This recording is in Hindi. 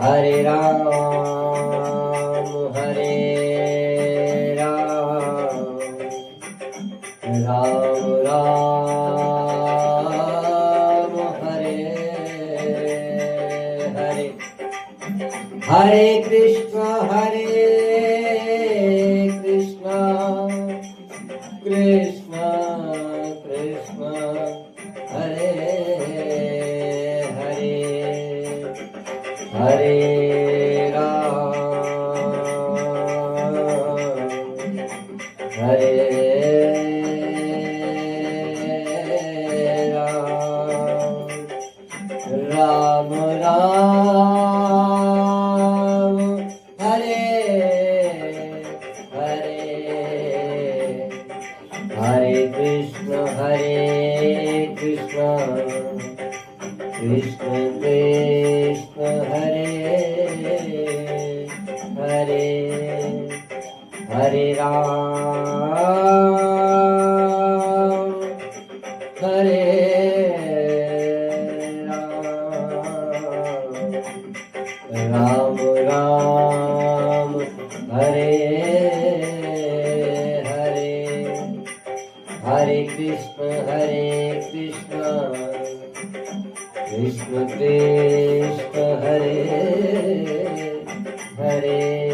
हरे राम हरे राम राम राम हरे हरे हरे कृष्ण कृष्ण कृष्ण हरे हरे हरे राम हरे राम राम हरे हरे हरे कृष्ण कृष्ण कृष्ण हरे हरे हरे राम हरे राम राम हरे हरे हरे कृष्ण कृष्ण कृष्ण हरे हरे